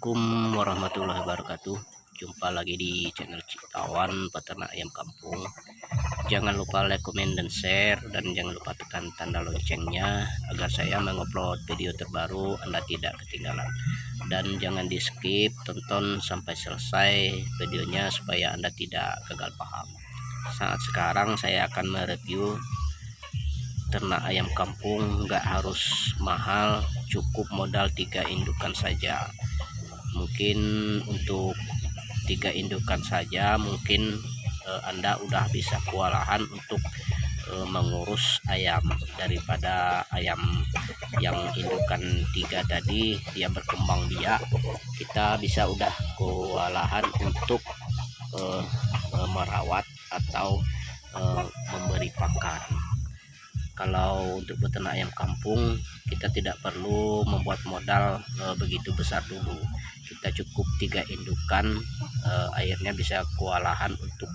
Assalamualaikum warahmatullahi wabarakatuh. Jumpa lagi di channel Ciktawan Peternak Ayam Kampung. Jangan lupa like, komen, dan share, dan jangan lupa tekan tanda loncengnya agar saya mengupload video terbaru Anda tidak ketinggalan. Dan jangan di skip, tonton sampai selesai videonya supaya Anda tidak gagal paham. Saat sekarang saya akan mereview ternak ayam kampung. Nggak harus mahal, cukup modal 3 indukan saja. Mungkin untuk 3 indukan saja mungkin Anda udah bisa kewalahan untuk mengurus ayam, daripada ayam yang indukan 3 tadi dia berkembang biak, kita bisa udah kewalahan untuk merawat atau memberi pakan. Kalau untuk beternak ayam kampung, kita tidak perlu membuat modal begitu besar dulu. Kita cukup 3 indukan, akhirnya bisa kewalahan untuk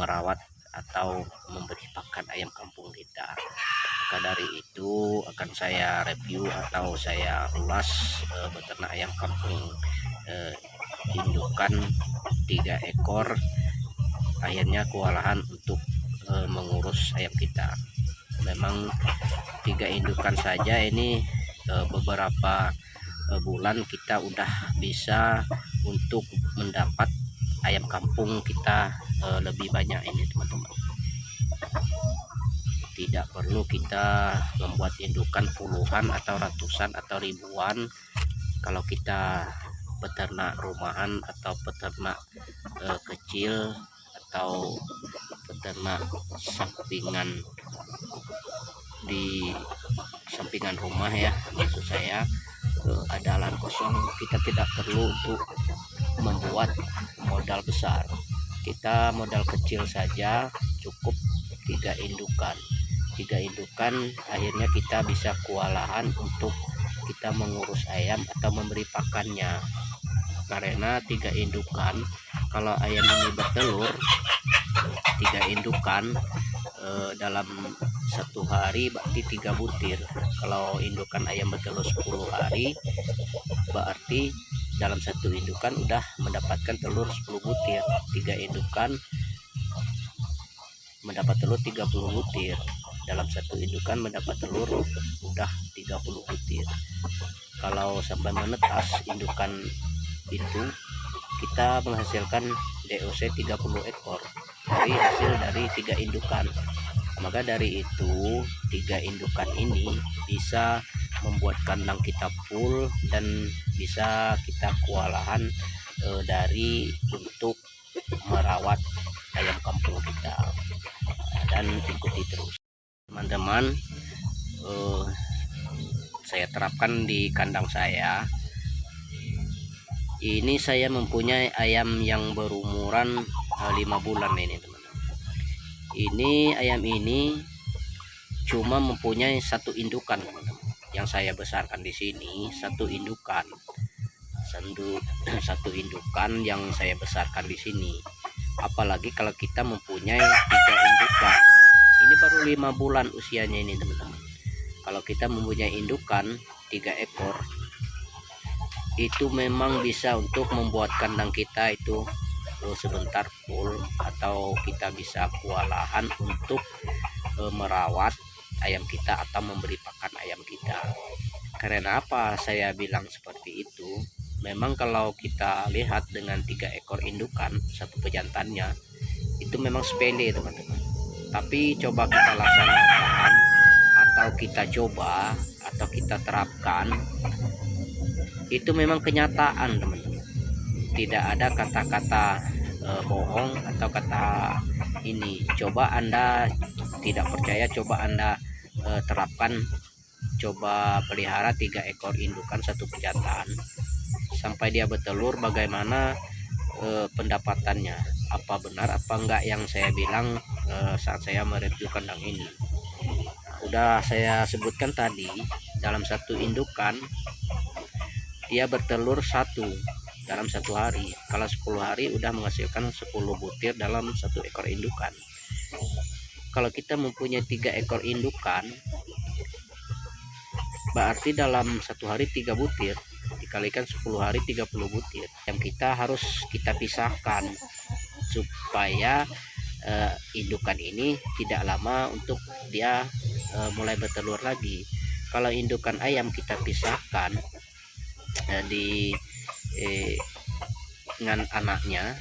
merawat atau memberi pakan ayam kampung kita. Maka dari itu akan saya review atau saya ulas beternak ayam kampung indukan 3 ekor, akhirnya kewalahan untuk mengurus ayam kita. Memang 3 indukan saja ini beberapa bulan kita udah bisa untuk mendapat ayam kampung kita lebih banyak ini teman-teman. Tidak perlu kita membuat indukan puluhan atau ratusan atau ribuan. Kalau kita peternak rumahan atau peternak kecil atau peternak sampingan di sampingan rumah ya, maksud saya ada lahan kosong, kita tidak perlu untuk membuat modal besar. Kita modal kecil saja, cukup 3 indukan. 3 indukan akhirnya kita bisa kewalahan untuk kita mengurus ayam atau memberi pakannya. Karena 3 indukan, kalau ayam ini bertelur 3 indukan dalam 1 hari berarti 3 butir. Kalau indukan ayam bertelur 10 hari berarti dalam 1 indukan udah mendapatkan telur 10 butir. 3 indukan mendapat telur 30 butir. Dalam 1 indukan mendapat telur udah 30 butir. Kalau sampai menetas indukan itu, kita menghasilkan DOC 30 ekor dari hasil dari 3 indukan. Maka dari itu 3 indukan ini bisa membuat kandang kita full dan bisa kita kewalahan dari untuk merawat ayam kampung kita. Dan ikuti terus teman-teman. Saya terapkan di kandang saya. Ini saya mempunyai ayam yang berumuran 5 bulan ini teman-teman. Ini ayam ini cuma mempunyai 1 indukan teman-teman. Yang saya besarkan di sini 1 indukan. 1 indukan yang saya besarkan di sini. Apalagi kalau kita mempunyai 3 indukan. Ini baru 5 bulan usianya ini teman-teman. Kalau kita mempunyai indukan 3 ekor, itu memang bisa untuk membuat kandang kita itu sebentar full, atau kita bisa kewalahan untuk merawat ayam kita atau memberi pakan ayam kita. Karena apa saya bilang seperti itu? Memang kalau kita lihat dengan 3 ekor indukan, 1 pejantannya, itu memang sepele teman-teman. Tapi coba kita laksanakan atau kita coba atau kita terapkan, itu memang kenyataan teman-teman. Tidak ada kata-kata bohong atau kata ini. Coba Anda tidak percaya, coba Anda terapkan, coba pelihara 3 ekor indukan 1 pejantan sampai dia bertelur, bagaimana pendapatannya, apa benar apa enggak yang saya bilang saat saya mereview kandang ini. Udah saya sebutkan tadi, dalam 1 indukan dia bertelur 1 dalam 1 hari. Kalau 10 hari udah menghasilkan 10 butir dalam 1 ekor indukan. Kalau kita mempunyai 3 ekor indukan, berarti dalam 1 hari 3 butir dikalikan 10 hari 30 butir. Yang kita harus kita pisahkan supaya indukan ini tidak lama untuk dia mulai bertelur lagi. Kalau indukan ayam kita pisahkan dengan anaknya,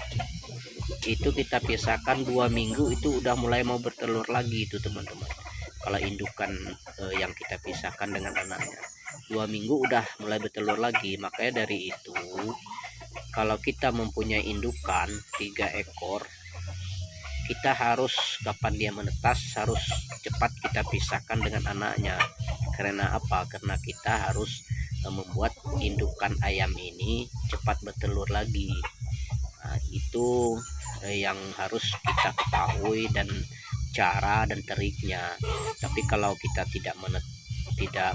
itu kita pisahkan 2 minggu itu udah mulai mau bertelur lagi itu teman-teman. Kalau indukan yang kita pisahkan dengan anaknya 2 minggu udah mulai bertelur lagi. Makanya dari itu kalau kita mempunyai indukan 3 ekor, kita harus kapan dia menetas harus cepat kita pisahkan dengan anaknya. Karena apa? Karena kita harus membuat indukan ayam ini cepat bertelur lagi. Nah, itu yang harus kita ketahui dan cara dan triknya. Tapi kalau kita tidak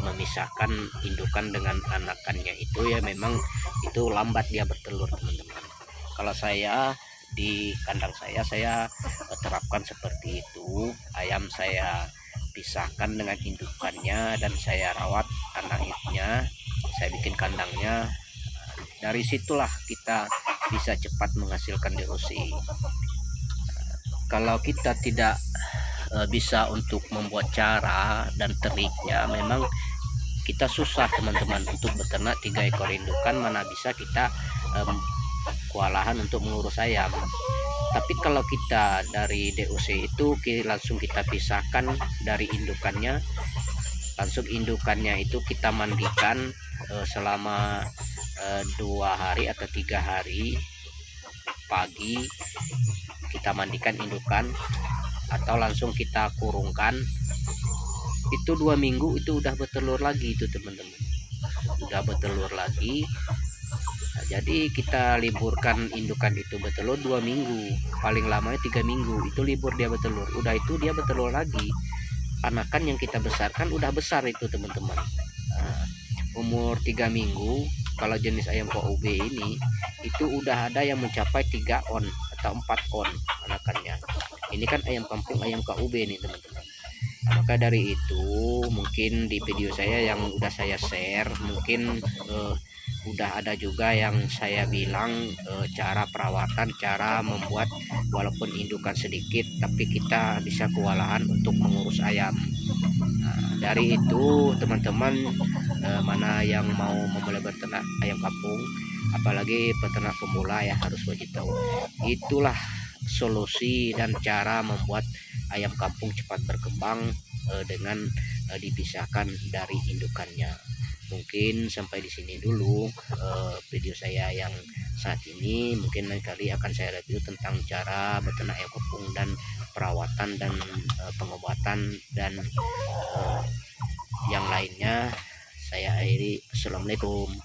memisahkan indukan dengan anakannya itu ya memang itu lambat dia bertelur teman-teman. Kalau saya di kandang saya terapkan seperti itu. Ayam saya pisahkan dengan indukannya dan saya rawat anaknya, saya bikin kandangnya. Dari situlah kita bisa cepat menghasilkan DOC. Kalau kita tidak bisa untuk membuat cara dan triknya, memang kita susah teman-teman untuk beternak 3 ekor indukan. Mana bisa kita kewalahan untuk mengurus ayam. Tapi kalau kita dari DOC itu langsung kita pisahkan dari indukannya, langsung indukannya itu kita mandikan selama 2 hari atau 3 hari. Pagi kita mandikan indukan atau langsung kita kurungkan, itu 2 minggu itu udah bertelur lagi itu teman-teman, udah bertelur lagi. Nah, jadi kita liburkan indukan itu bertelur 2 minggu, paling lamanya 3 minggu itu libur dia bertelur. Udah itu dia bertelur lagi, anakan yang kita besarkan udah besar itu teman-teman. Nah, umur 3 minggu kalau jenis ayam KUB ini itu udah ada yang mencapai 3 on atau 4 on anakannya. Ini kan ayam kampung, ayam KUB nih teman-teman. Nah, maka dari itu mungkin di video saya yang udah saya share, mungkin udah ada juga yang saya bilang cara perawatan, cara membuat walaupun indukan sedikit tapi kita bisa kewalahan untuk mengurus ayam. Nah, dari itu teman-teman mana yang mau memulai beternak ayam kampung, apalagi peternak pemula ya harus wajib tahu. Itulah solusi dan cara membuat ayam kampung cepat berkembang dengan dipisahkan dari indukannya. Mungkin sampai di sini dulu video saya yang saat ini. Mungkin lain kali akan saya review tentang cara beternak ayam kampung dan perawatan dan pengobatan dan yang lainnya. Saya akhiri. Assalamualaikum.